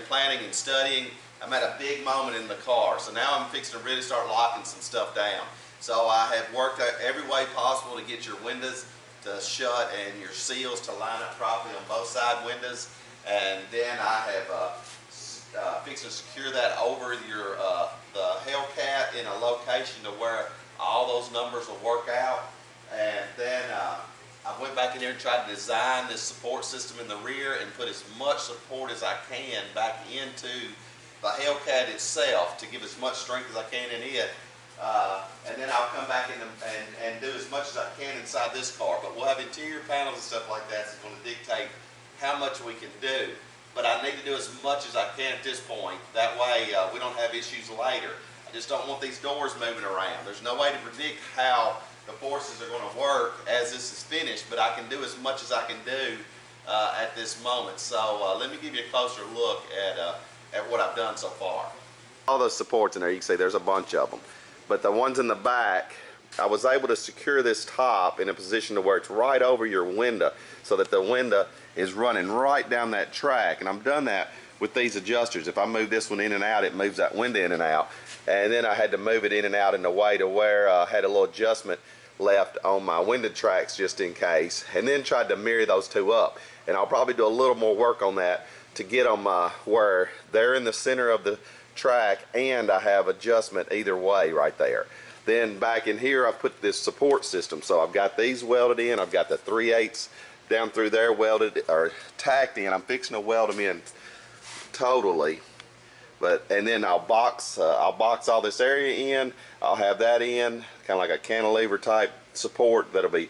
planning and studying, I'm at a big moment in the car. So now I'm fixing to really start locking some stuff down. So I have worked out every way possible to get your windows to shut and your seals to line up properly on both side windows. And then I have fixed to secure that over your the Hellcat in a location to where all those numbers will work out. And then I went back in there and tried to design this support system in the rear and put as much support as I can back into the Hellcat itself to give as much strength as I can in it. And then I'll come back in and do as much as I can inside this car. But we'll have interior panels and stuff like that, so it's going to dictate how much we can do. But I need to do as much as I can at this point. That way we don't have issues later. I just don't want these doors moving around. There's no way to predict how the forces are going to work as this is finished, but I can do as much as I can do at this moment. So let me give you a closer look at what I've done so far. All those supports in there, you can see there's a bunch of them. But the ones in the back, I was able to secure this top in a position to where it's right over your window, so that the window is running right down that track. And I've done that with these adjusters. If I move this one in and out, it moves that window in and out. And then I had to move it in and out in a way to where I had a little adjustment left on my window tracks just in case. And then tried to mirror those two up. And I'll probably do a little more work on that to get them where they're in the center of the track and I have adjustment either way right there. Then back in here I've put this support system. So I've got these welded in. I've got the 3/8 down through there welded or tacked in. I'm fixing to weld them in totally. And then I'll box all this area in. I'll have that in, kind of like a cantilever type support that'll be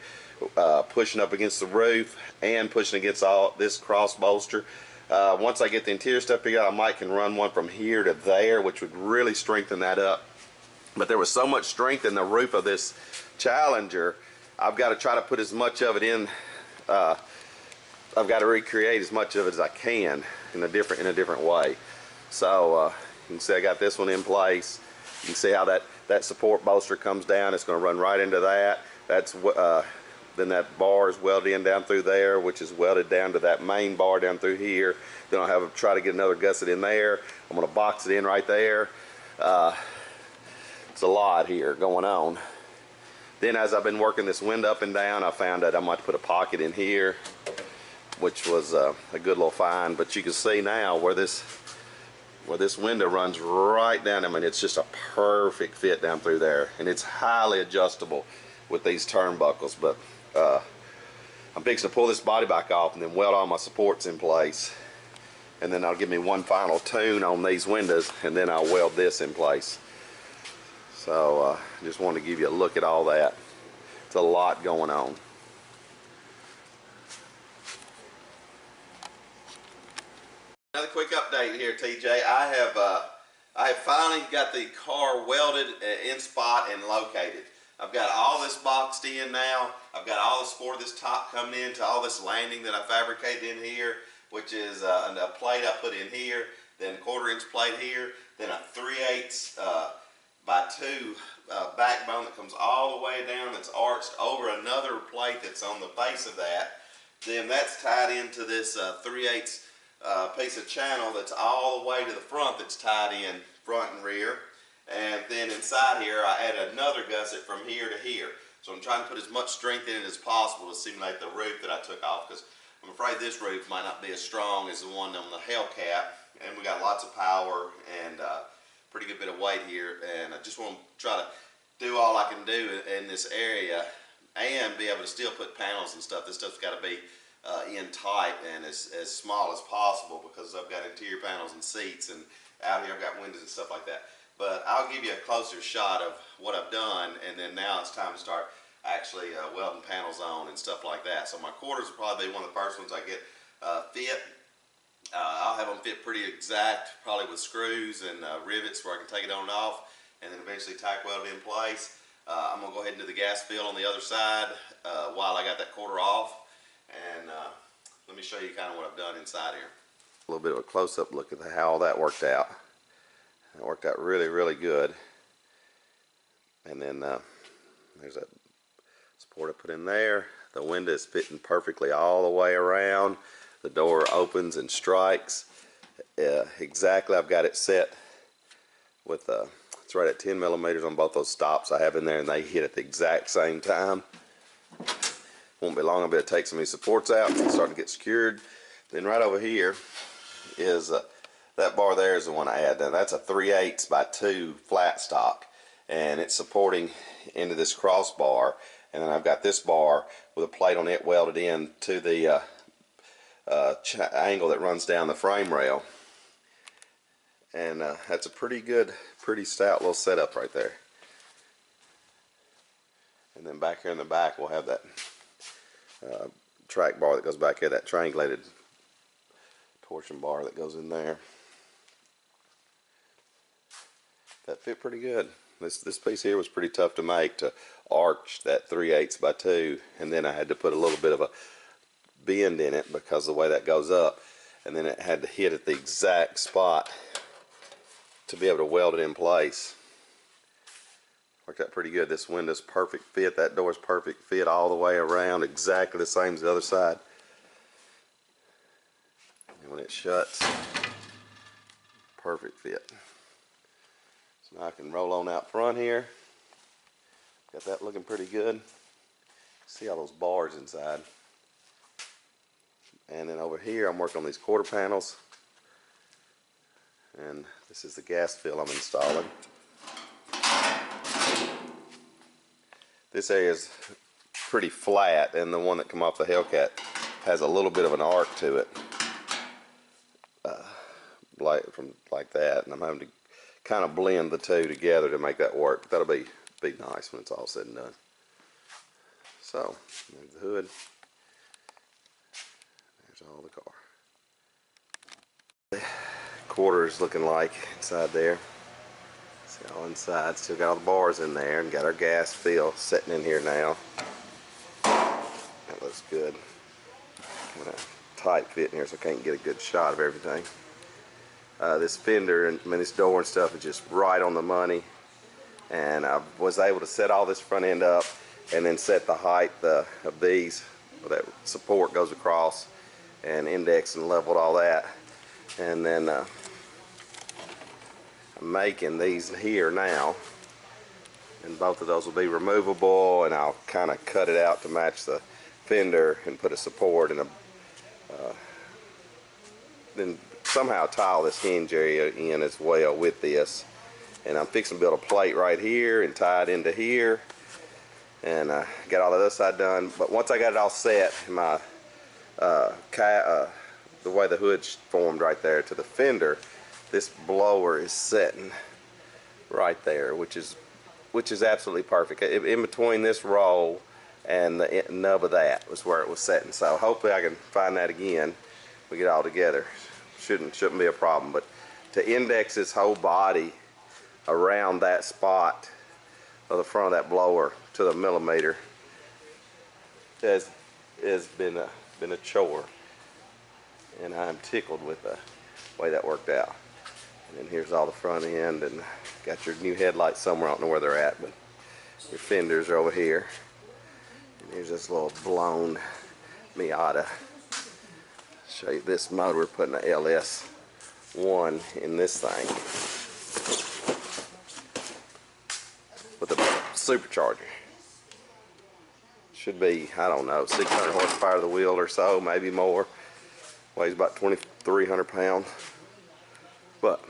pushing up against the roof and pushing against all this cross bolster. Once I get the interior stuff figured out, I might can run one from here to there, which would really strengthen that up. But there was so much strength in the roof of this Challenger, I've got to try to put as much of it in. I've got to recreate as much of it as I can in a different way. So you can see I got this one in place. You can see how that support bolster comes down. It's going to run right into that. That's then that bar is welded in down through there, which is welded down to that main bar down through here. Then I'll have to try to get another gusset in there. I'm going to box it in right there. It's a lot here going on. Then as I've been working this window up and down, I found that I might put a pocket in here, which was a good little find. But you can see now where this window runs right down. I mean, it's just a perfect fit down through there, and it's highly adjustable with these turnbuckles. But I'm fixing to pull this body back off and then weld all my supports in place, and then that'll give me one final tune on these windows, and then I'll weld this in place. So just wanted to give you a look at all that. It's a lot going on. Another quick update here, TJ. I have finally got the car welded in spot and located. I've got all this boxed in now. I've got all the support of this top coming into all this landing that I fabricated in here, which is a plate I put in here, then a 1/4-inch plate here, then a 3/8 by 2 backbone that comes all the way down, that's arched over another plate that's on the base of that. Then that's tied into this 3/8 piece of channel that's all the way to the front, that's tied in front and rear. And then inside here I added another gusset from here to here. So I'm trying to put as much strength in it as possible to simulate the roof that I took off, because I'm afraid this roof might not be as strong as the one on the Hellcat. And we got lots of power and pretty good bit of weight here, and I just want to try to do all I can do in this area and be able to still put panels and stuff. This stuff's got to be in tight and as small as possible, because I've got interior panels and seats, and out here I've got windows and stuff like that. But I'll give you a closer shot of what I've done, and then now it's time to start actually welding panels on and stuff like that. So my quarters will probably be one of the first ones I get fit. I'll have them fit pretty exact, probably with screws and rivets where I can take it on and off, and then eventually tack weld it in place. I'm going to go ahead and do the gas fill on the other side while I got that quarter off, and let me show you kind of what I've done inside here. A little bit of a close-up look at how all that worked out. It worked out really, really good. And then there's that support I put in there. The window is fitting perfectly all the way around. The door opens and strikes exactly. I've got it set with it's right at 10 millimeters on both those stops I have in there, and they hit at the exact same time. Won't be long, I'll be able to take some of these supports out and start to get secured. Then right over here is that bar there is the one I had. Now that's a 3/8 by 2 flat stock, and it's supporting into this crossbar, and then I've got this bar with a plate on it welded in to the angle that runs down the frame rail, and that's a pretty stout little setup right there. And then back here in the back we'll have that track bar that goes back here, that triangulated torsion bar that goes in there. That fit pretty good. This piece here was pretty tough to make, to arch that 3/8 by 2, and then I had to put a little bit of a bend in it because of the way that goes up, and then it had to hit at the exact spot to be able to weld it in place. Worked out pretty good. This window's perfect fit, that door's perfect fit all the way around, exactly the same as the other side. And when it shuts, perfect fit. So now I can roll on out front here. Got that looking pretty good. See all those bars inside. And then over here I'm working on these quarter panels, and this is the gas fill I'm installing. This area is pretty flat, and the one that come off the Hellcat has a little bit of an arc to it, like that, and I'm having to kind of blend the two together to make that work. But that'll be nice when it's all said and done. So there's the hood. There's all the car. The quarters looking like inside there. See, all inside. Still got all the bars in there, and got our gas fill sitting in here now. That looks good. Kind of tight fit in here, so I can't get a good shot of everything. This fender and this door and stuff is just right on the money, and I was able to set all this front end up and then set the height of these where that support goes across, and index and leveled all that, and then I'm making these here now, and both of those will be removable, and I'll kind of cut it out to match the fender and put a support and then somehow tile this hinge area in as well with this. And I'm fixing to build a plate right here and tie it into here, and got all the other side done. But once I got it all set, my the way the hood's formed right there to the fender, this blower is setting right there, which is absolutely perfect. In between this roll and the nub of that was where it was setting. So hopefully I can find that again. We get it all together. Shouldn't be a problem. But to index this whole body around that spot of the front of that blower to the millimeter has been a chore, and I'm tickled with the way that worked out. And then here's all the front end, and got your new headlights somewhere. I don't know where they're at, but your fenders are over here. And here's this little blown Miata. Show you this motor. We're putting a LS1 in this thing with a SuperCharger. Should be, I don't know, 600 horsepower to the wheel or so, maybe more. Weighs about 2,300 pounds. But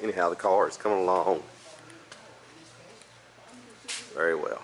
anyhow, the car is coming along very well.